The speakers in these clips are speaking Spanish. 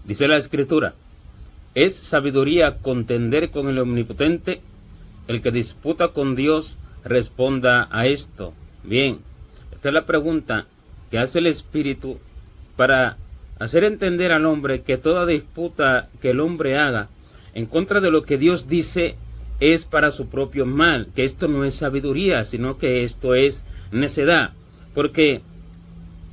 Dice la Escritura: ¿es sabiduría contender con el Omnipotente? El que disputa con Dios responda a esto. Bien, esta es la pregunta que hace el Espíritu para hacer entender al hombre que toda disputa que el hombre haga en contra de lo que Dios dice es para su propio mal, que esto no es sabiduría, sino que esto es necedad, porque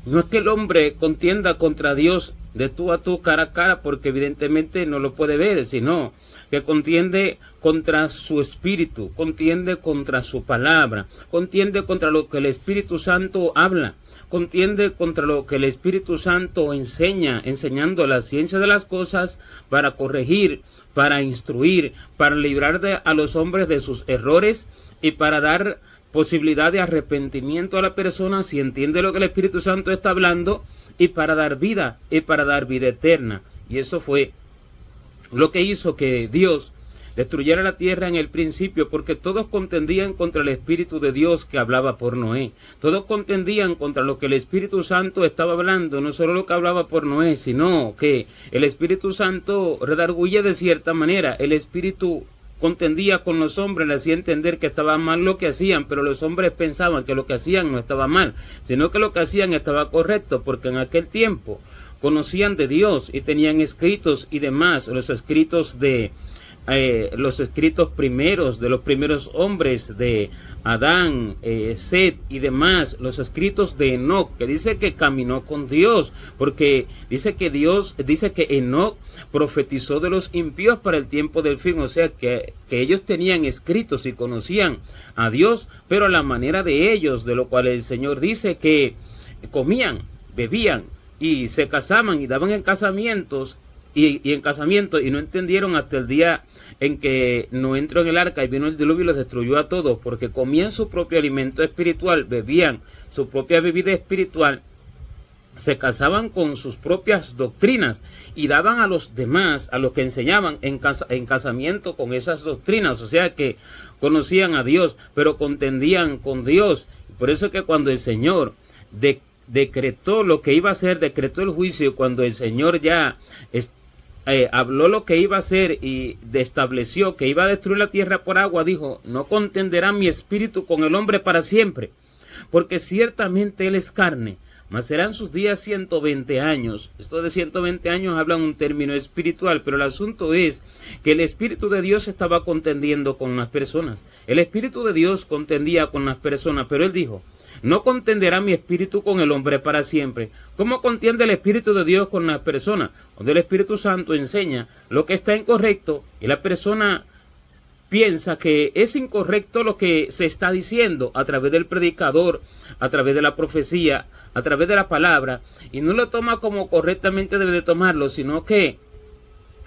no es que el hombre contienda contra Dios de tú a tú, cara a cara, porque evidentemente no lo puede ver, sino que contiende contra su espíritu, contiende contra su palabra, contiende contra lo que el Espíritu Santo habla, contiende contra lo que el Espíritu Santo enseña, enseñando la ciencia de las cosas para corregir, para instruir, para librar a los hombres de sus errores y para dar posibilidad de arrepentimiento a la persona si entiende lo que el Espíritu Santo está hablando, y para dar vida eterna. Y eso fue lo que hizo que Dios destruyera la tierra en el principio, porque todos contendían contra el Espíritu de Dios que hablaba por Noé. Todos contendían contra lo que el Espíritu Santo estaba hablando, no solo lo que hablaba por Noé, sino que el Espíritu Santo redarguye de cierta manera. El Espíritu contendía con los hombres, le hacía entender que estaba mal lo que hacían, pero los hombres pensaban que lo que hacían no estaba mal, sino que lo que hacían estaba correcto, porque en aquel tiempo conocían de Dios y tenían escritos y demás, los escritos primeros de los primeros hombres, de Adán, Set y demás, los escritos de Enoc, que dice que caminó con Dios, porque dice que Enoc profetizó de los impíos para el tiempo del fin, o sea que ellos tenían escritos y conocían a Dios, pero a la manera de ellos, de lo cual el Señor dice que comían, bebían y se casaban y daban en casamientos y en casamiento, y no entendieron hasta el día en que no entró en el arca y vino el diluvio y los destruyó a todos, porque comían su propio alimento espiritual, bebían su propia bebida espiritual, se casaban con sus propias doctrinas y daban a los demás, a los que enseñaban en casamiento con esas doctrinas, o sea que conocían a Dios, pero contendían con Dios. Por eso que cuando el Señor decretó lo que iba a hacer, decretó el juicio, cuando el Señor ya habló lo que iba a hacer y estableció que iba a destruir la tierra por agua, dijo: no contenderá mi espíritu con el hombre para siempre, porque ciertamente él es carne, mas serán sus días 120 años. Esto de 120 años habla un término espiritual, pero el asunto es que el Espíritu de Dios estaba contendiendo con las personas. El Espíritu de Dios contendía con las personas, pero él dijo: no contenderá mi espíritu con el hombre para siempre. ¿Cómo contiende el Espíritu de Dios con las personas? Donde el Espíritu Santo enseña lo que está incorrecto y la persona piensa que es incorrecto lo que se está diciendo a través del predicador, a través de la profecía, a través de la palabra, y no lo toma como correctamente debe de tomarlo, sino que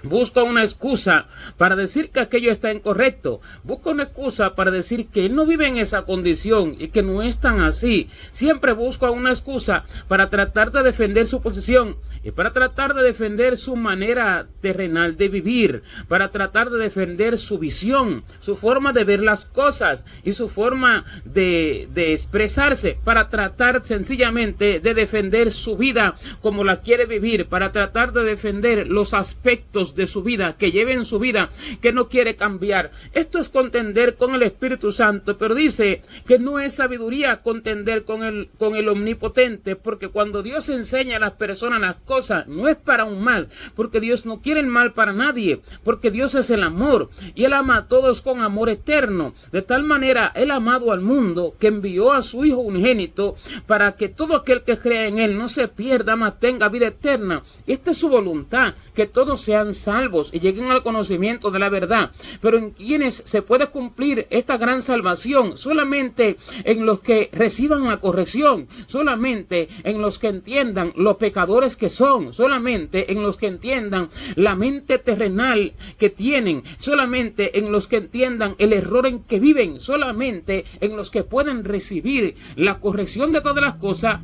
busca una excusa para decir que aquello está incorrecto. Busca una excusa para decir que él no vive en esa condición y que no es tan así. Siempre busca una excusa para tratar de defender su posición y para tratar de defender su manera terrenal de vivir, para tratar de defender su visión, su forma de ver las cosas y su forma de expresarse, para tratar sencillamente de defender su vida como la quiere vivir, para tratar de defender los aspectos de su vida, que lleve en su vida, que no quiere cambiar. Esto es contender con el Espíritu Santo, pero dice que no es sabiduría contender con el Omnipotente, porque cuando Dios enseña a las personas las cosas, no es para un mal, porque Dios no quiere el mal para nadie, porque Dios es el amor, y Él ama a todos con amor eterno. De tal manera, Él ha amado al mundo, que envió a su Hijo unigénito, para que todo aquel que crea en Él no se pierda, mas tenga vida eterna. Y esta es su voluntad, que todos sean salvos y lleguen al conocimiento de la verdad. Pero en quienes se puede cumplir esta gran salvación, solamente en los que reciban la corrección, solamente en los que entiendan los pecadores que son, solamente en los que entiendan la mente terrenal que tienen, solamente en los que entiendan el error en que viven, solamente en los que pueden recibir la corrección de todas las cosas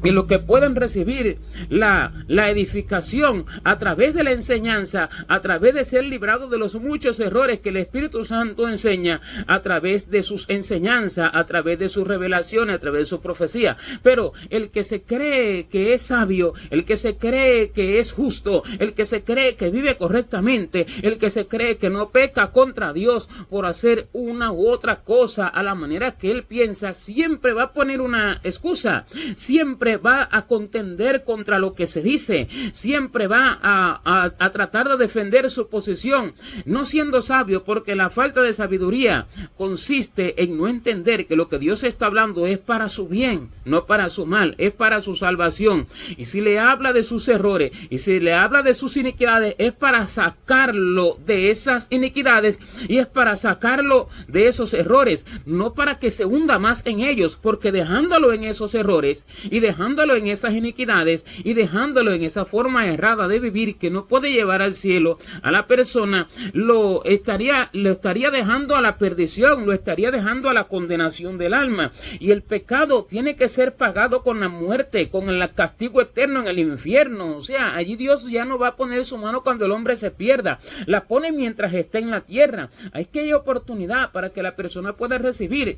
y los que pueden recibir la edificación a través de la enseñanza, a través de ser librados de los muchos errores que el Espíritu Santo enseña, a través de sus enseñanzas, a través de sus revelaciones, a través de su profecía. Pero el que se cree que es sabio, el que se cree que es justo, el que se cree que vive correctamente, el que se cree que no peca contra Dios por hacer una u otra cosa a la manera que él piensa, siempre va a poner una excusa, siempre va a contender contra lo que se dice, siempre va a tratar de defender su posición, no siendo sabio, porque la falta de sabiduría consiste en no entender que lo que Dios está hablando es para su bien, no para su mal, es para su salvación. Y si le habla de sus errores, y si le habla de sus iniquidades, es para sacarlo de esas iniquidades, y es para sacarlo de esos errores, no para que se hunda más en ellos, porque dejándolo en esos errores, y dejándolo en esas iniquidades, y dejándolo en esa forma errada de vivir que no puede llevar al cielo a la persona, lo estaría dejando a la perdición, lo estaría dejando a la condenación del alma. Y el pecado tiene que ser pagado con la muerte, con el castigo eterno en el infierno. O sea, allí Dios ya no va a poner su mano cuando el hombre se pierda, la pone mientras está en la tierra. Hay que hay oportunidad para que la persona pueda recibir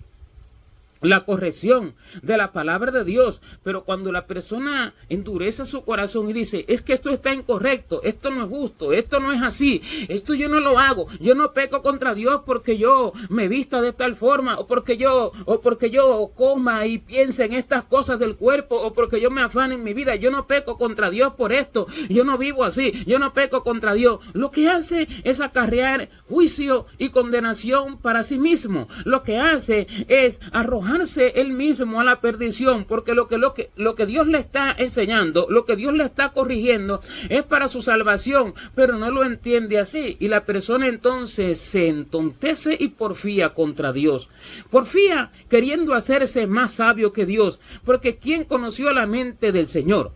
la corrección de la palabra de Dios, pero cuando la persona endurece su corazón y dice, es que esto está incorrecto, esto no es justo, esto no es así, esto yo no lo hago, yo no peco contra Dios porque yo me vista de tal forma, o porque yo coma y piense en estas cosas del cuerpo, o porque yo me afane en mi vida, yo no peco contra Dios por esto, yo no vivo así, yo no peco contra Dios. Lo que hace es acarrear juicio y condenación para sí mismo. Lo que hace es arrojar él mismo a la perdición, porque lo que Dios le está enseñando, lo que Dios le está corrigiendo es para su salvación, pero no lo entiende así, y la persona entonces se entontece y porfía contra Dios, porfía queriendo hacerse más sabio que Dios, porque ¿quién conoció la mente del Señor?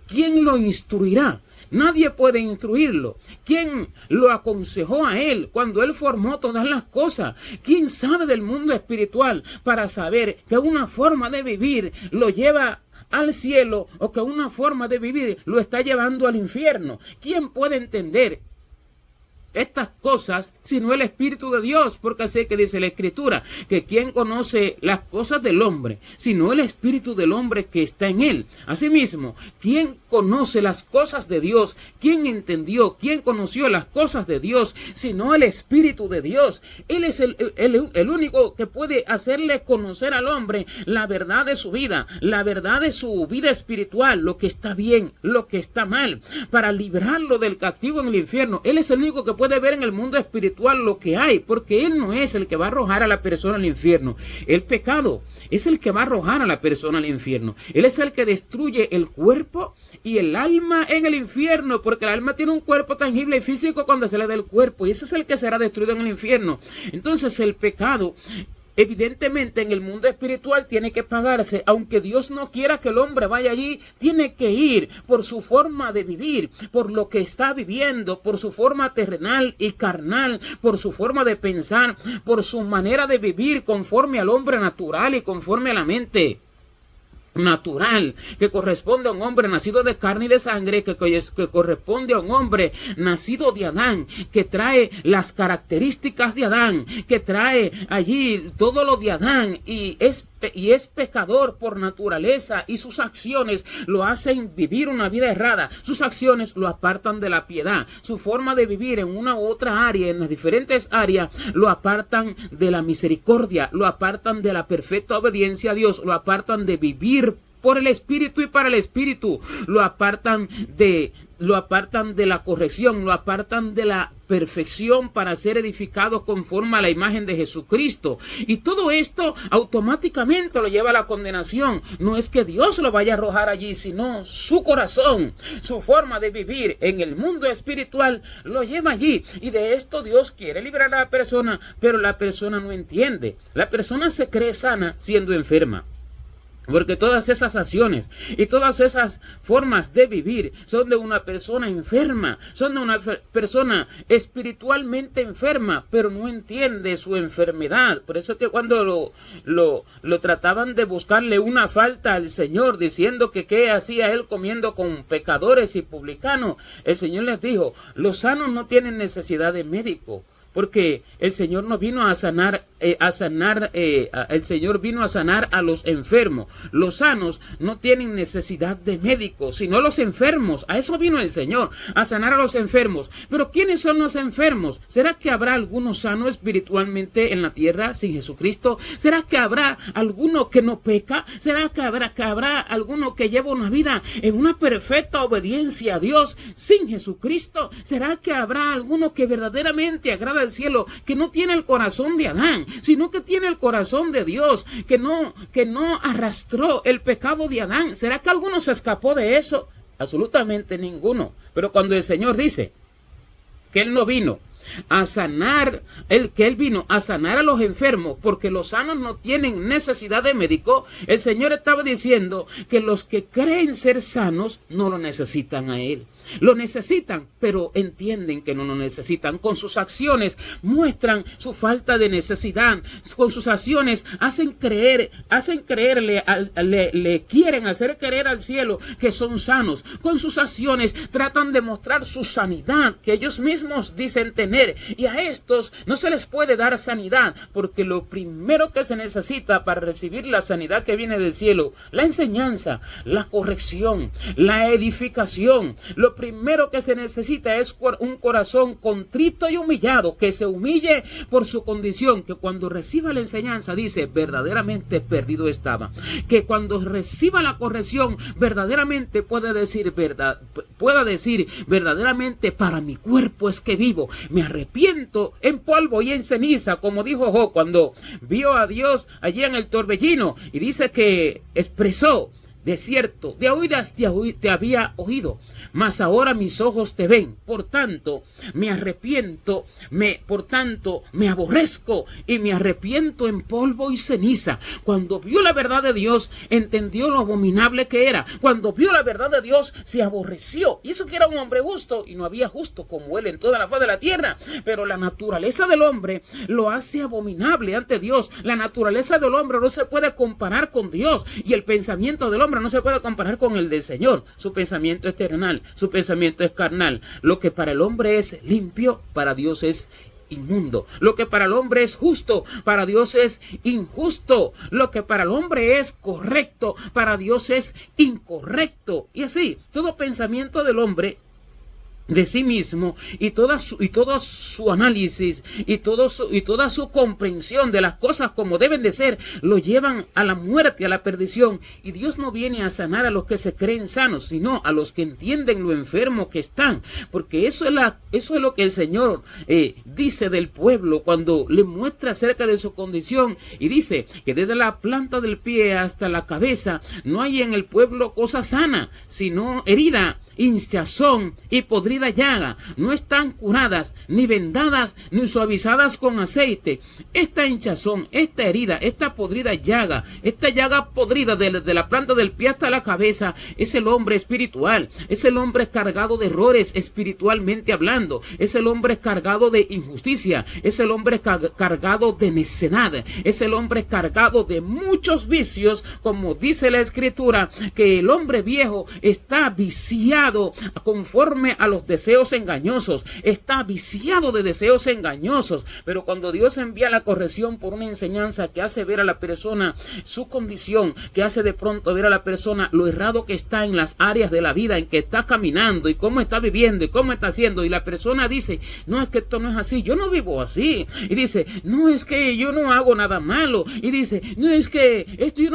¿Quién lo instruirá? Nadie puede instruirlo. ¿Quién lo aconsejó a él cuando él formó todas las cosas? ¿Quién sabe del mundo espiritual para saber que una forma de vivir lo lleva al cielo o que una forma de vivir lo está llevando al infierno? ¿Quién puede entender estas cosas sino el Espíritu de Dios? Porque así que dice la Escritura, que quien conoce las cosas del hombre sino el Espíritu del hombre que está en él. Asimismo, ¿quién conoce las cosas de Dios? ¿Quién entendió? ¿Quién conoció las cosas de Dios sino el Espíritu de Dios? Él es el único que puede hacerle conocer al hombre la verdad de su vida, la verdad de su vida espiritual, lo que está bien, lo que está mal, para librarlo del castigo en el infierno. Él es el único que puede ver en el mundo espiritual lo que hay, porque él no es el que va a arrojar a la persona al infierno. El pecado es el que va a arrojar a la persona al infierno. Él es el que destruye el cuerpo y el alma en el infierno, porque el alma tiene un cuerpo tangible y físico cuando se le da el cuerpo, y ese es el que será destruido en el infierno. Entonces el pecado, evidentemente, en el mundo espiritual tiene que pagarse, aunque Dios no quiera que el hombre vaya allí, tiene que ir por su forma de vivir, por lo que está viviendo, por su forma terrenal y carnal, por su forma de pensar, por su manera de vivir conforme al hombre natural y conforme a la mente natural, que corresponde a un hombre nacido de carne y de sangre, que corresponde a un hombre nacido de Adán, que trae las características de Adán, que trae allí todo lo de Adán, y es pecador por naturaleza, y sus acciones lo hacen vivir una vida errada, sus acciones lo apartan de la piedad, su forma de vivir en una u otra área, en las diferentes áreas, lo apartan de la misericordia, lo apartan de la perfecta obediencia a Dios, lo apartan de vivir por el Espíritu y para el Espíritu, lo apartan de la corrección, lo apartan de la perfección para ser edificados conforme a la imagen de Jesucristo. Y todo esto automáticamente lo lleva a la condenación. No es que Dios lo vaya a arrojar allí, sino su corazón, su forma de vivir en el mundo espiritual lo lleva allí. Y de esto Dios quiere librar a la persona, pero la persona no entiende. La persona se cree sana siendo enferma. Porque todas esas acciones y todas esas formas de vivir son de una persona enferma, son de una persona espiritualmente enferma, pero no entiende su enfermedad. Por eso es que cuando lo trataban de buscarle una falta al Señor, diciendo que qué hacía él comiendo con pecadores y publicanos, el Señor les dijo, los sanos no tienen necesidad de médico. Porque el Señor no vino a sanar, el Señor vino a sanar a los enfermos. Los sanos no tienen necesidad de médicos, sino los enfermos. A eso vino el Señor, a sanar a los enfermos. Pero ¿quiénes son los enfermos? ¿Será que habrá alguno sano espiritualmente en la tierra sin Jesucristo? ¿Será que habrá alguno que no peca? ¿Será que habrá alguno que lleva una vida en una perfecta obediencia a Dios sin Jesucristo? ¿Será que habrá alguno que verdaderamente agrada al cielo, que no tiene el corazón de Adán, sino que tiene el corazón de Dios, que no arrastró el pecado de Adán? ¿Será que alguno se escapó de eso? Absolutamente ninguno. Pero cuando el Señor dice que Él no vino a sanar, que Él vino a sanar a los enfermos, porque los sanos no tienen necesidad de médico, el Señor estaba diciendo que los que creen ser sanos no lo necesitan a Él. Lo necesitan, pero entienden que no lo necesitan. Con sus acciones muestran su falta de necesidad. Con sus acciones le quieren hacer creer al cielo que son sanos. Con sus acciones tratan de mostrar su sanidad que ellos mismos dicen tener. Y a estos no se les puede dar sanidad, porque lo primero que se necesita para recibir la sanidad que viene del cielo, la enseñanza, la corrección, la edificación, lo primero que se necesita es un corazón contrito y humillado, que se humille por su condición, que cuando reciba la enseñanza dice, verdaderamente perdido estaba. Que cuando reciba la corrección, verdaderamente pueda decir, verdaderamente para mi cuerpo es que vivo. Me arrepiento en polvo y en ceniza, como dijo Job cuando vio a Dios allí en el torbellino, y dice que expresó, de cierto, de oídas te había oído, mas ahora mis ojos te ven. Por tanto, me arrepiento, me aborrezco y me arrepiento en polvo y ceniza. Cuando vio la verdad de Dios, entendió lo abominable que era. Cuando vio la verdad de Dios, se aborreció. Y eso que era un hombre justo, y no había justo como él en toda la faz de la tierra. Pero la naturaleza del hombre lo hace abominable ante Dios. La naturaleza del hombre no se puede comparar con Dios, y el pensamiento del hombre no se puede comparar con el del Señor. Su pensamiento es terrenal, su pensamiento es carnal. Lo que para el hombre es limpio, para Dios es inmundo. Lo que para el hombre es justo, para Dios es injusto. Lo que para el hombre es correcto, para Dios es incorrecto. Y así, todo pensamiento del hombre de sí mismo y todo su análisis y toda su comprensión de las cosas como deben de ser lo llevan a la muerte, a la perdición. Y Dios no viene a sanar a los que se creen sanos, sino a los que entienden lo enfermo que están, porque eso es lo que el Señor dice del pueblo cuando le muestra acerca de su condición, y dice que desde la planta del pie hasta la cabeza no hay en el pueblo cosa sana, sino herida, hinchazón y podrida llaga. No están curadas, ni vendadas, ni suavizadas con aceite. Esta hinchazón, esta herida, esta podrida llaga, esta llaga podrida de la planta del pie hasta la cabeza, es el hombre espiritual, es el hombre cargado de errores espiritualmente hablando, es el hombre cargado de injusticia, es el hombre cargado de necedad, es el hombre cargado de muchos vicios, como dice la Escritura, que el hombre viejo está viciado conforme a los deseos engañosos, está viciado de deseos engañosos. Pero cuando Dios envía la corrección por una enseñanza que hace ver a la persona su condición, que hace de pronto ver a la persona lo errado que está en las áreas de la vida en que está caminando y cómo está viviendo y cómo está haciendo, y la persona dice, no, es que esto no es así, yo no vivo así, y dice, no, es que yo no hago nada malo, y dice, no, es que esto yo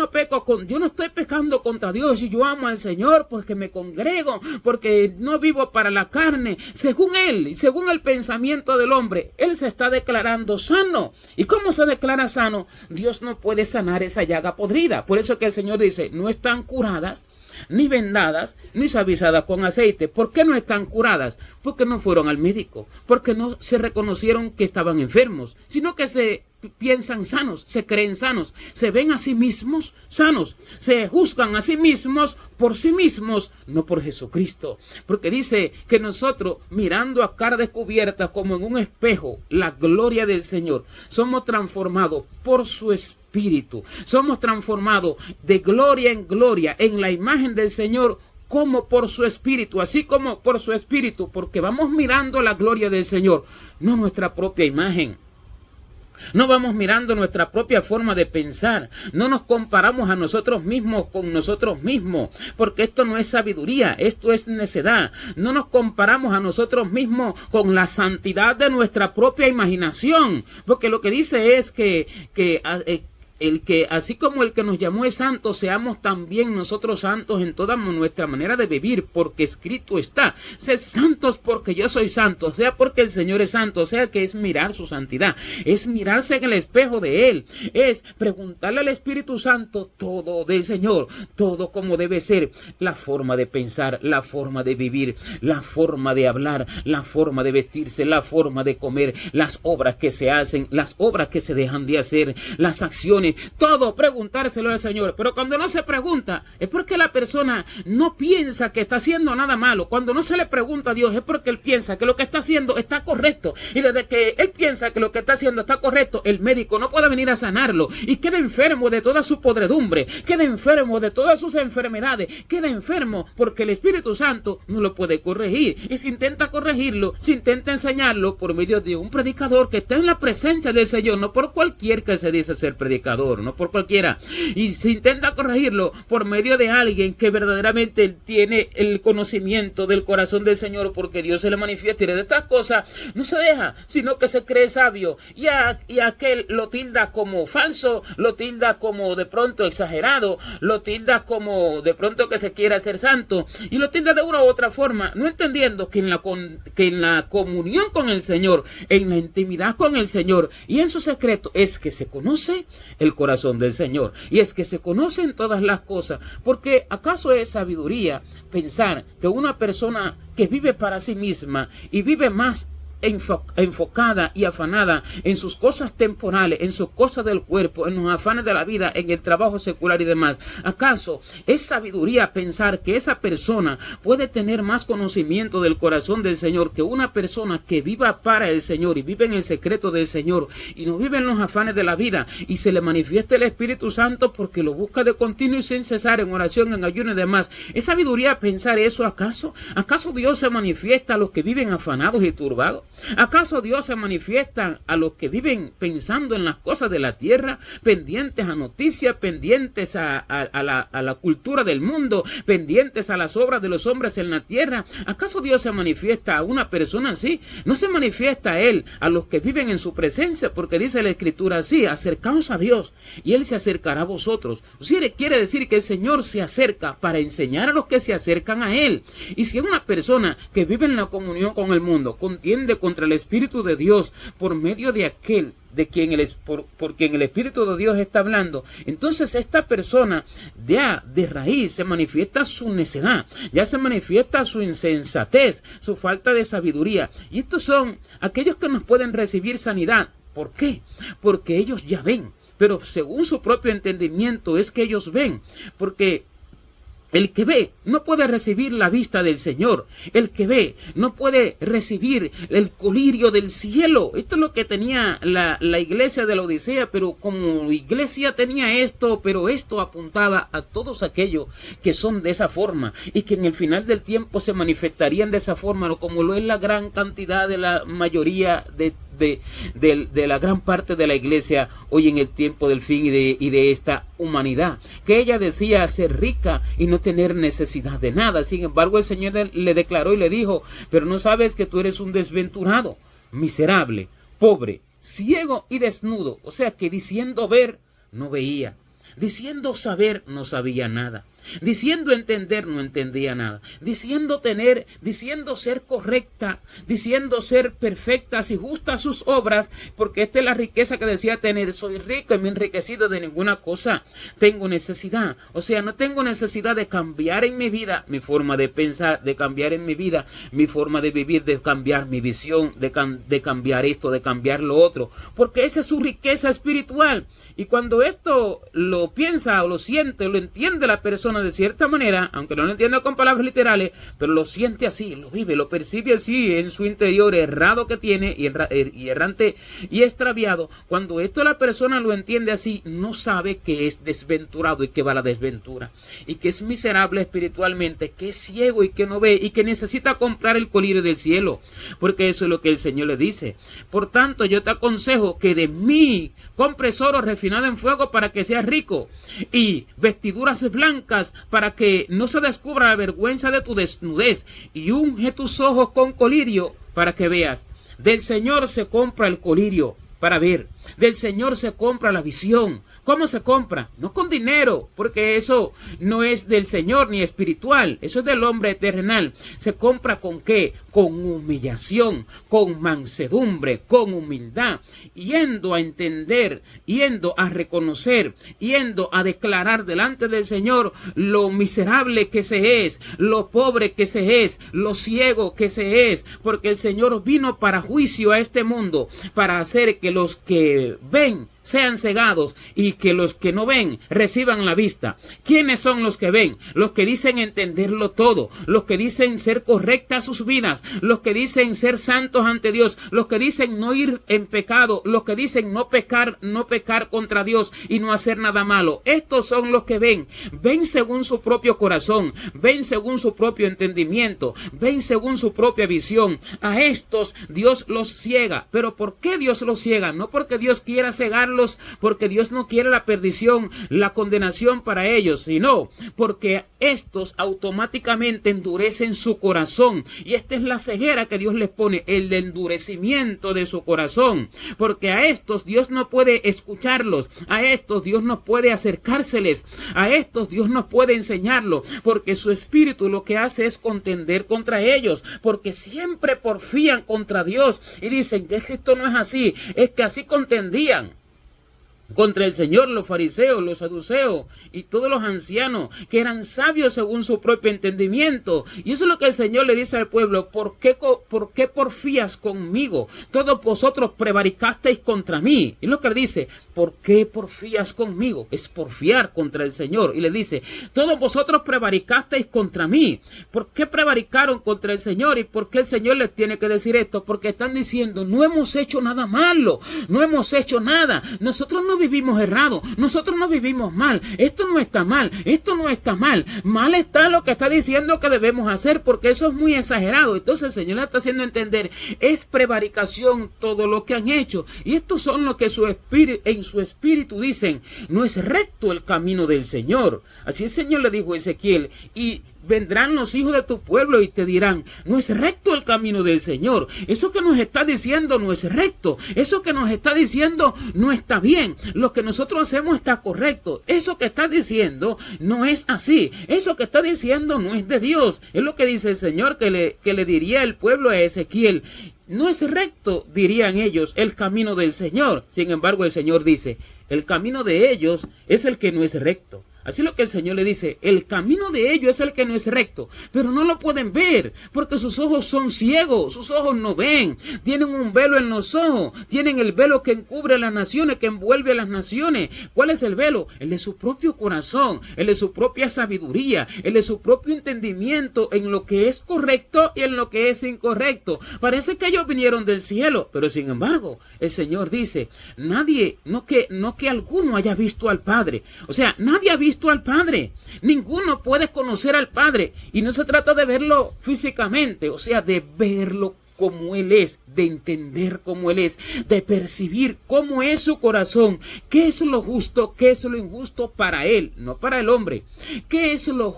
no estoy pecando contra Dios, y yo amo al Señor porque me congrego, porque no vivo para la carne. Según él y según el pensamiento del hombre, él se está declarando sano. ¿Y cómo se declara sano? Dios no puede sanar esa llaga podrida. Por eso que el Señor dice, no están curadas, ni vendadas, ni suavizadas con aceite. ¿Por qué no están curadas? Porque no fueron al médico, porque no se reconocieron que estaban enfermos, sino que se piensan sanos, se creen sanos, se ven a sí mismos sanos, se juzgan a sí mismos, no por Jesucristo. Porque dice que nosotros, mirando a cara descubierta como en un espejo la gloria del Señor, somos transformados por su Espíritu. Somos transformados de gloria en la imagen del Señor, como por su Espíritu, así como por su Espíritu, porque vamos mirando la gloria del Señor, no nuestra propia imagen. No vamos mirando nuestra propia forma de pensar. No nos comparamos a nosotros mismos con nosotros mismos, porque esto no es sabiduría, esto es necedad. No nos comparamos a nosotros mismos con la santidad de nuestra propia imaginación, porque lo que dice es que así como el que nos llamó es santo, seamos también nosotros santos en toda nuestra manera de vivir, porque escrito está: sed santos porque yo soy santo, o sea, porque el Señor es santo, o sea, que es mirar su santidad, es mirarse en el espejo de Él, es preguntarle al Espíritu Santo todo del Señor, todo como debe ser, la forma de pensar, la forma de vivir, la forma de hablar, la forma de vestirse, la forma de comer, las obras que se hacen, las obras que se dejan de hacer, las acciones, todo preguntárselo al Señor. Pero cuando no se pregunta es porque la persona no piensa que está haciendo nada malo. Cuando no se le pregunta a Dios es porque él piensa que lo que está haciendo está correcto, y desde que él piensa que lo que está haciendo está correcto, el médico no puede venir a sanarlo y queda enfermo de toda su podredumbre, queda enfermo de todas sus enfermedades, queda enfermo porque el Espíritu Santo no lo puede corregir, y si intenta corregirlo, si intenta enseñarlo por medio de un predicador que está en la presencia del Señor, no por cualquier que se dice ser predicador, no por cualquiera, y se intenta corregirlo por medio de alguien que verdaderamente tiene el conocimiento del corazón del Señor, porque Dios se le manifiesta, y de estas cosas no se deja, sino que se cree sabio, y aquel lo tilda como falso, lo tilda como de pronto exagerado, lo tilda como de pronto que se quiera hacer santo, y lo tilda de una u otra forma, no entendiendo que en la comunión con el Señor, en la intimidad con el Señor y en su secreto, es que se conoce el corazón del Señor, y es que se conocen todas las cosas. Porque ¿acaso es sabiduría pensar que una persona que vive para sí misma y vive más enfocada y afanada en sus cosas temporales, en sus cosas del cuerpo, en los afanes de la vida, en el trabajo secular y demás, acaso es sabiduría pensar que esa persona puede tener más conocimiento del corazón del Señor que una persona que viva para el Señor y vive en el secreto del Señor y no vive en los afanes de la vida, y se le manifiesta el Espíritu Santo porque lo busca de continuo y sin cesar en oración, en ayuno y demás? ¿Es sabiduría pensar eso acaso? ¿Acaso Dios se manifiesta a los que viven afanados y turbados? ¿Acaso Dios se manifiesta a los que viven pensando en las cosas de la tierra, pendientes a noticias, pendientes a la cultura del mundo, pendientes a las obras de los hombres en la tierra? ¿Acaso Dios se manifiesta a una persona así? No se manifiesta a Él a los que viven en su presencia, porque dice la Escritura así: acercaos a Dios y Él se acercará a vosotros. O sea, quiere decir que el Señor se acerca para enseñar a los que se acercan a Él. Y si una persona que vive en la comunión con el mundo contiende contra el Espíritu de Dios por medio de aquel de quien por quien el Espíritu de Dios está hablando, entonces esta persona ya de raíz se manifiesta su necedad, ya se manifiesta su insensatez, su falta de sabiduría. Y estos son aquellos que nos pueden recibir sanidad. ¿Por qué? Porque ellos ya ven, pero según su propio entendimiento es que ellos ven, porque el que ve no puede recibir la vista del Señor. El que ve no puede recibir el colirio del cielo. Esto es lo que tenía la iglesia de la Odisea, pero como iglesia tenía esto, pero esto apuntaba a todos aquellos que son de esa forma y que en el final del tiempo se manifestarían de esa forma, como lo es la gran cantidad de la mayoría de la gran parte de la iglesia hoy en el tiempo del fin y de esta humanidad, que ella decía ser rica y no tener necesidad de nada. Sin embargo, el Señor le declaró y le dijo: pero no sabes que tú eres un desventurado, miserable, pobre, ciego y desnudo. O sea que diciendo ver, no veía, diciendo saber, no sabía nada. Diciendo entender, no entendía nada. Diciendo tener, diciendo ser correcta, diciendo ser perfectas y justas sus obras, porque esta es la riqueza que decía tener. Soy rico y me he enriquecido de ninguna cosa. Tengo necesidad. O sea, no tengo necesidad de cambiar en mi vida mi forma de pensar, de cambiar en mi vida mi forma de vivir, de cambiar mi visión, de cambiar esto, de cambiar lo otro. Porque esa es su riqueza espiritual. Y cuando esto lo piensa o lo siente o lo entiende la persona de cierta manera, aunque no lo entienda con palabras literales, pero lo siente así, lo vive, lo percibe así en su interior errado que tiene y errante y extraviado. Cuando esto la persona lo entiende así, no sabe que es desventurado y que va a la desventura y que es miserable espiritualmente, que es ciego y que no ve y que necesita comprar el colirio del cielo, porque eso es lo que el Señor le dice. Por tanto, yo te aconsejo que de mí compres oro refinado en fuego para que seas rico y vestiduras blancas para que no se descubra la vergüenza de tu desnudez, y unge tus ojos con colirio para que veas. Del Señor se compra el colirio para ver. Del Señor se compra la visión. ¿Cómo se compra? No con dinero, porque eso no es del Señor ni espiritual. Eso es del hombre terrenal. ¿Se compra con qué? Con humillación, con mansedumbre, con humildad, yendo a entender, yendo a reconocer, yendo a declarar delante del Señor lo miserable que se es, lo pobre que se es, lo ciego que se es, porque el Señor vino para juicio a este mundo, para hacer que los que ven sean cegados y que los que no ven reciban la vista. ¿Quiénes son los que ven? Los que dicen entenderlo todo, los que dicen ser correctas sus vidas, los que dicen ser santos ante Dios, los que dicen no ir en pecado, los que dicen no pecar contra Dios y no hacer nada malo. Estos son los que ven según su propio corazón, ven según su propio entendimiento, ven según su propia visión. A estos Dios los ciega. ¿Pero por qué Dios los ciega? No porque Dios quiera cegar, porque Dios no quiere la perdición, la condenación para ellos, sino porque estos automáticamente endurecen su corazón. Y esta es la ceguera que Dios les pone, el endurecimiento de su corazón, porque a estos Dios no puede escucharlos, a estos Dios no puede acercárseles, a estos Dios no puede enseñarlo, porque su espíritu lo que hace es contender contra ellos, porque siempre porfían contra Dios y dicen que esto no es así, es que así contendían contra el Señor los fariseos, los saduceos y todos los ancianos que eran sabios según su propio entendimiento. Y eso es lo que el Señor le dice al pueblo: ¿por qué porfías conmigo? Todos vosotros prevaricasteis contra mí. Y lo que le dice: ¿por qué porfías conmigo? Es porfiar contra el Señor. Y le dice: todos vosotros prevaricasteis contra mí. ¿Por qué prevaricaron contra el Señor? ¿Y por qué el Señor les tiene que decir esto? Porque están diciendo: no hemos hecho nada malo, no hemos hecho nada, nosotros no vivimos errado, nosotros no vivimos mal, esto no está mal, esto no está mal, mal está lo que está diciendo que debemos hacer, porque eso es muy exagerado. Entonces el Señor le está haciendo entender, es prevaricación todo lo que han hecho, y estos son los que en su espíritu dicen: no es recto el camino del Señor. Así el Señor le dijo a Ezequiel: y vendrán los hijos de tu pueblo y te dirán: no es recto el camino del Señor. Eso que nos está diciendo no es recto. Eso que nos está diciendo no está bien. Lo que nosotros hacemos está correcto. Eso que está diciendo no es así. Eso que está diciendo no es de Dios. Es lo que dice el Señor que le diría el pueblo a Ezequiel. No es recto, dirían ellos, el camino del Señor. Sin embargo, el Señor dice: el camino de ellos es el que no es recto. Así lo que el Señor le dice: el camino de ellos es el que no es recto, pero no lo pueden ver, porque sus ojos son ciegos, sus ojos no ven, tienen un velo en los ojos, tienen el velo que encubre a las naciones, que envuelve a las naciones. ¿Cuál es el velo? El de su propio corazón, el de su propia sabiduría, el de su propio entendimiento en lo que es correcto y en lo que es incorrecto. Parece que ellos vinieron del cielo, pero sin embargo, el Señor dice: nadie, no que alguno haya visto al Padre. O sea, nadie ha visto al Padre, ninguno puede conocer al Padre, y no se trata de verlo físicamente, o sea, de verlo como Él es, de entender cómo Él es, de percibir cómo es su corazón, qué es lo justo, qué es lo injusto para Él, no para el hombre, qué es lo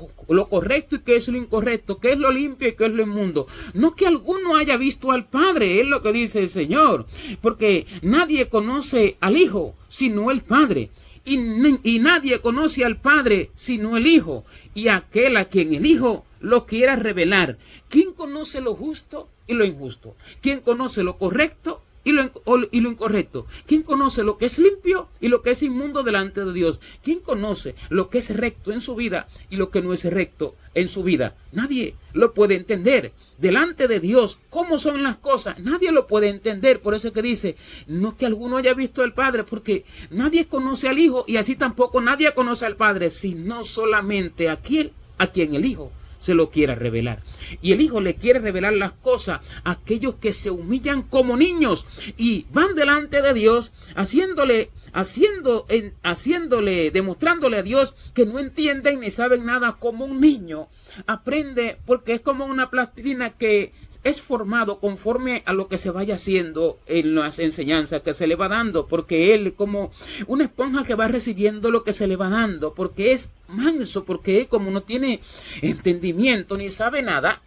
correcto y qué es lo incorrecto, qué es lo limpio y qué es lo inmundo. No que alguno haya visto al Padre, es lo que dice el Señor, porque nadie conoce al Hijo sino el Padre. y nadie conoce al Padre sino el Hijo, y aquel a quien el Hijo lo quiera revelar. ¿Quién conoce lo justo y lo injusto? ¿Quién conoce lo correcto y lo incorrecto? ¿Quién conoce lo que es limpio y lo que es inmundo delante de Dios? ¿Quién conoce lo que es recto en su vida y lo que no es recto en su vida? Nadie lo puede entender. Delante de Dios, ¿cómo son las cosas? Nadie lo puede entender. Por eso es que dice, no que alguno haya visto al Padre, porque nadie conoce al Hijo y así tampoco nadie conoce al Padre, sino solamente a quien el Hijo se lo quiera revelar. Y el Hijo le quiere revelar las cosas a aquellos que se humillan como niños y van delante de Dios, demostrándole a Dios que no entienden ni saben nada. Como un niño aprende, porque es como una plastilina que es formado conforme a lo que se vaya haciendo en las enseñanzas que se le va dando, porque él como una esponja que va recibiendo lo que se le va dando, porque es manso, porque él como no tiene entendimiento ni sabe nada,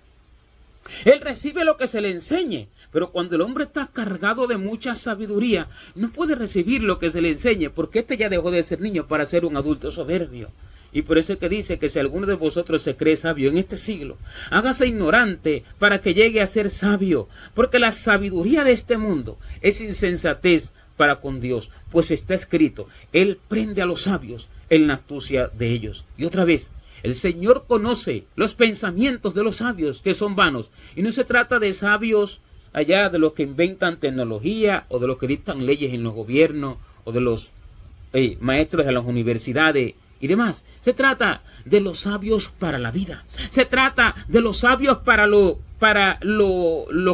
él recibe lo que se le enseñe. Pero cuando el hombre está cargado de mucha sabiduría, no puede recibir lo que se le enseñe, porque este ya dejó de ser niño para ser un adulto soberbio. Y por eso es que dice que si alguno de vosotros se cree sabio en este siglo, hágase ignorante para que llegue a ser sabio, porque la sabiduría de este mundo es insensatez para con Dios, pues está escrito, Él prende a los sabios en la astucia de ellos. Y otra vez, el Señor conoce los pensamientos de los sabios, que son vanos. Y no se trata de sabios allá de los que inventan tecnología, o de los que dictan leyes en los gobiernos, o de los maestros de las universidades y demás. Se trata de los sabios para la vida. Se trata de los sabios para lo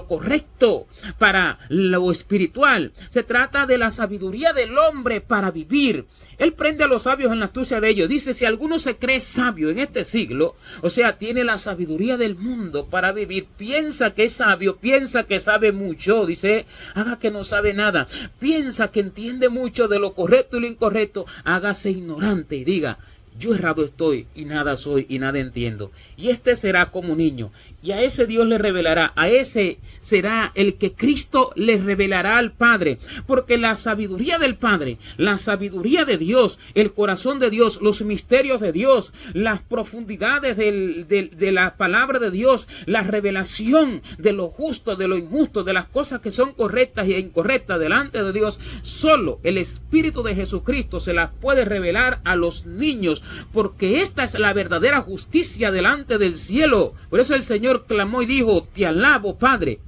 correcto, para lo espiritual. Se trata de la sabiduría del hombre para vivir. Él prende a los sabios en la astucia de ellos. Dice, si alguno se cree sabio en este siglo, o sea, tiene la sabiduría del mundo para vivir, piensa que es sabio, piensa que sabe mucho, dice, haga que no sabe nada, piensa que entiende mucho de lo correcto y lo incorrecto, hágase ignorante y diga, yo errado estoy y nada soy y nada entiendo. Y este será como niño. Y a ese Dios le revelará. A ese será el que Cristo le revelará al Padre. Porque la sabiduría del Padre, la sabiduría de Dios, el corazón de Dios, los misterios de Dios, las profundidades de la palabra de Dios, la revelación de lo justo, de lo injusto, de las cosas que son correctas e incorrectas delante de Dios, solo el Espíritu de Jesucristo se las puede revelar a los niños. Porque esta es la verdadera justicia delante del cielo. Por eso el Señor clamó y dijo, te alabo, Padre,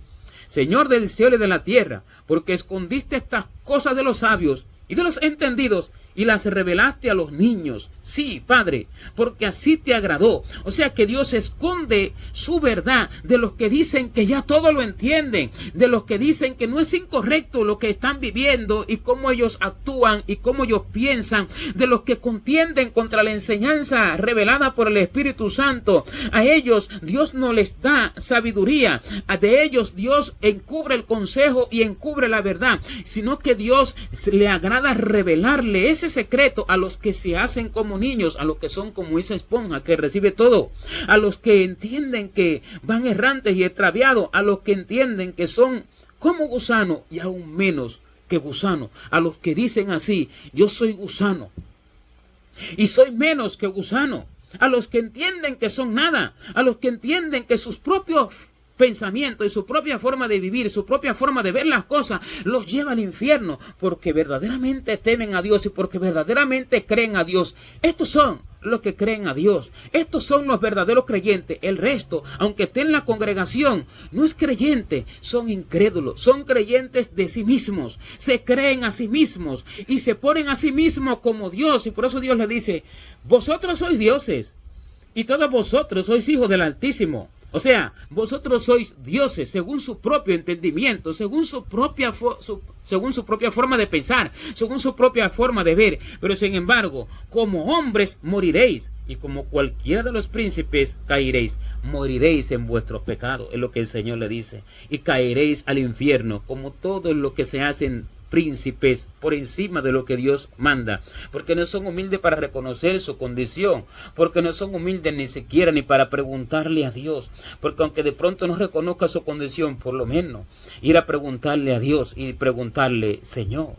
Señor del cielo y de la tierra, porque escondiste estas cosas de los sabios y de los entendidos y las revelaste a los niños. Sí, Padre, porque así te agradó. O sea que Dios esconde su verdad de los que dicen que ya todo lo entienden, de los que dicen que no es incorrecto lo que están viviendo y cómo ellos actúan y cómo ellos piensan, de los que contienden contra la enseñanza revelada por el Espíritu Santo. A ellos Dios no les da sabiduría, de ellos Dios encubre el consejo y encubre la verdad, sino que Dios le agrada revelarle ese secreto a los que se hacen como niños, a los que son como esa esponja que recibe todo, a los que entienden que van errantes y extraviados, a los que entienden que son como gusano y aún menos que gusano, a los que dicen así, yo soy gusano y soy menos que gusano, a los que entienden que son nada, a los que entienden que sus propios pensamiento y su propia forma de vivir, su propia forma de ver las cosas, los lleva al infierno, porque verdaderamente temen a Dios y porque verdaderamente creen a Dios. Estos son los que creen a Dios. Estos son los verdaderos creyentes. El resto, aunque esté en la congregación, no es creyente, son incrédulos, son creyentes de sí mismos, se creen a sí mismos y se ponen a sí mismos como Dios. Y por eso Dios le dice, vosotros sois dioses y todos vosotros sois hijos del Altísimo. O sea, vosotros sois dioses según su propio entendimiento, según su propia forma de pensar, según su propia forma de ver. Pero sin embargo, como hombres moriréis y como cualquiera de los príncipes caeréis. Moriréis en vuestros pecados, es lo que el Señor le dice. Y caeréis al infierno como todos los que se hacen príncipes por encima de lo que Dios manda, porque no son humildes para reconocer su condición, porque no son humildes ni siquiera ni para preguntarle a Dios, porque aunque de pronto no reconozca su condición, por lo menos ir a preguntarle a Dios y preguntarle, Señor,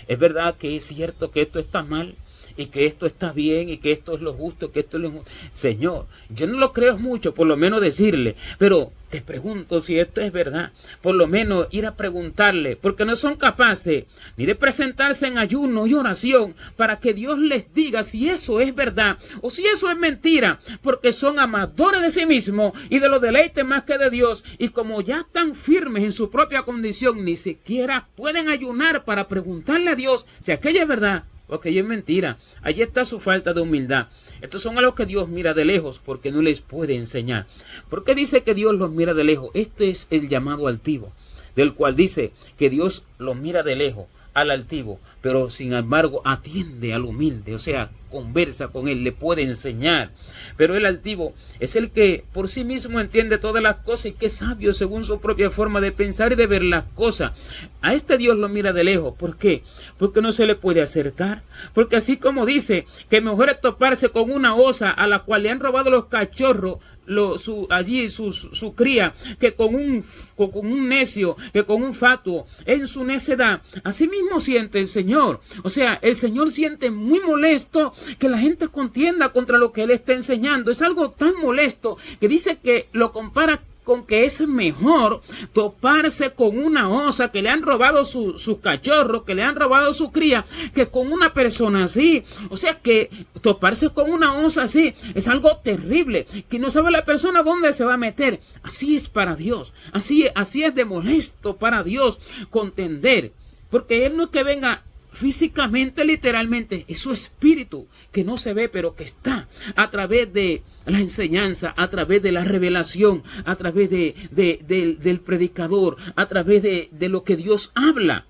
¿es verdad que es cierto que esto está mal? y que esto está bien y que esto es lo justo, que esto es lo justo. Señor, yo no lo creo mucho, por lo menos decirle, pero te pregunto si esto es verdad. Por lo menos ir a preguntarle, porque no son capaces ni de presentarse en ayuno y oración para que Dios les diga si eso es verdad o si eso es mentira, porque son amadores de sí mismos y de los deleites más que de Dios, y como ya están firmes en su propia condición, ni siquiera pueden ayunar para preguntarle a Dios si aquello es verdad o aquello es mentira. Allí está su falta de humildad. Estos son a los que Dios mira de lejos porque no les puede enseñar. ¿Por qué dice que Dios los mira de lejos? Este es el llamado altivo, del cual dice que Dios los mira de lejos al altivo, pero sin embargo atiende al humilde, o sea, conversa con él, le puede enseñar. Pero el altivo es el que por sí mismo entiende todas las cosas y que es sabio según su propia forma de pensar y de ver las cosas. A este Dios lo mira de lejos. ¿Por qué? Porque no se le puede acercar. Porque así como dice que mejor es toparse con una osa a la cual le han robado los cachorros, su cría, que con un necio, que con un fatuo en su necedad. Así mismo siente el Señor. O sea, el Señor siente muy molesto que la gente contienda contra lo que Él está enseñando. Es algo tan molesto que dice que lo compara con que es mejor toparse con una osa que le han robado sus cachorros, que le han robado su cría, que con una persona así. O sea que toparse con una osa así es algo terrible, que no sabe la persona dónde se va a meter. Así es para Dios, así es de molesto para Dios contender, porque Él no es que venga físicamente, literalmente, es su espíritu que no se ve pero que está a través de la enseñanza, a través de la revelación, a través del predicador, a través de lo que Dios habla.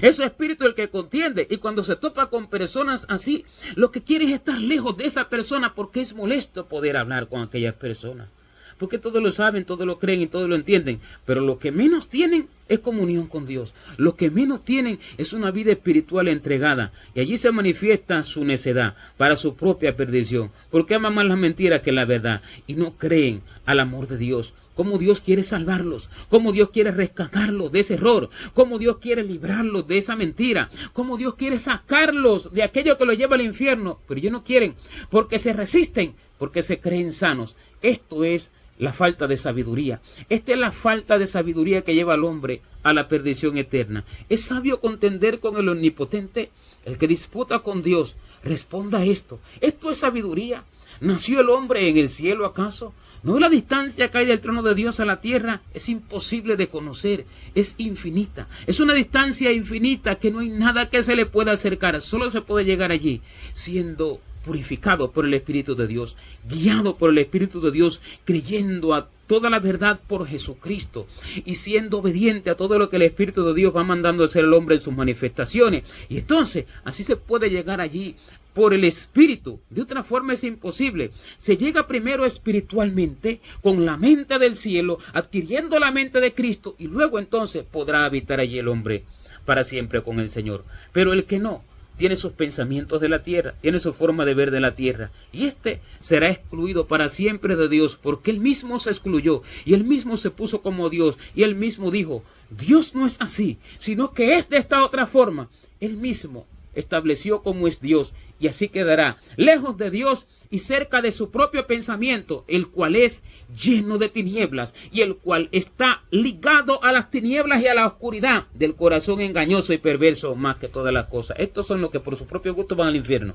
Es su espíritu el que contiende, y cuando se topa con personas así, lo que quiere es estar lejos de esa persona porque es molesto poder hablar con aquellas personas. Porque todos lo saben, todos lo creen y todos lo entienden. Pero lo que menos tienen es comunión con Dios. Lo que menos tienen es una vida espiritual entregada. Y allí se manifiesta su necedad para su propia perdición. Porque aman más la mentira que la verdad. Y no creen al amor de Dios. Cómo Dios quiere salvarlos. Cómo Dios quiere rescatarlos de ese error. Cómo Dios quiere librarlos de esa mentira. Cómo Dios quiere sacarlos de aquello que los lleva al infierno. Pero ellos no quieren. Porque se resisten. Porque se creen sanos. Esto es la falta de sabiduría. Esta es la falta de sabiduría que lleva al hombre a la perdición eterna. ¿Es sabio contender con el omnipotente? El que disputa con Dios, responda a esto. ¿Esto es sabiduría? ¿Nació el hombre en el cielo acaso? ¿No es la distancia que hay del trono de Dios a la tierra? Es imposible de conocer, es infinita. Es una distancia infinita que no hay nada que se le pueda acercar. Solo se puede llegar allí siendo purificado por el Espíritu de Dios, guiado por el Espíritu de Dios, creyendo a toda la verdad por Jesucristo y siendo obediente a todo lo que el Espíritu de Dios va mandando a hacer el hombre en sus manifestaciones. Y entonces así se puede llegar allí por el Espíritu. De otra forma es imposible. Se llega primero espiritualmente con la mente del cielo, adquiriendo la mente de Cristo, y luego entonces podrá habitar allí el hombre para siempre con el Señor. Pero el que no tiene sus pensamientos de la tierra, tiene su forma de ver de la tierra, y este será excluido para siempre de Dios, porque él mismo se excluyó, y él mismo se puso como Dios, y él mismo dijo, Dios no es así, sino que es de esta otra forma. Él mismo estableció cómo es Dios, y así quedará lejos de Dios y cerca de su propio pensamiento, el cual es lleno de tinieblas y el cual está ligado a las tinieblas y a la oscuridad del corazón engañoso y perverso más que todas las cosas. Estos son los que por su propio gusto van al infierno.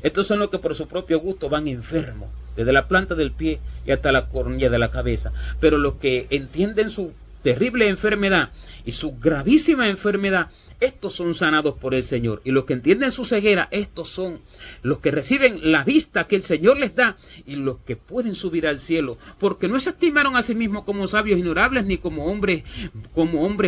Estos son los que por su propio gusto van enfermos, desde la planta del pie y hasta la cornilla de la cabeza. Pero los que entienden su terrible enfermedad y su gravísima enfermedad, estos son sanados por el Señor. Y los que entienden su ceguera, estos son los que reciben la vista que el Señor les da y los que pueden subir al cielo, porque no se estimaron a sí mismos como sabios ignorables ni como hombres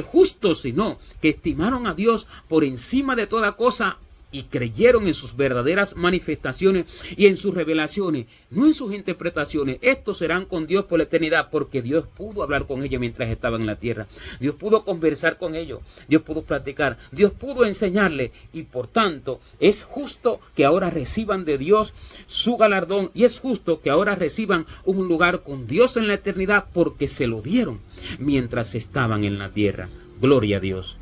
justos, sino que estimaron a Dios por encima de toda cosa y creyeron en sus verdaderas manifestaciones y en sus revelaciones, no en sus interpretaciones. Estos serán con Dios por la eternidad, porque Dios pudo hablar con ellos mientras estaban en la tierra. Dios pudo conversar con ellos, Dios pudo platicar, Dios pudo enseñarles, y por tanto es justo que ahora reciban de Dios su galardón, y es justo que ahora reciban un lugar con Dios en la eternidad, porque se lo dieron mientras estaban en la tierra. Gloria a Dios.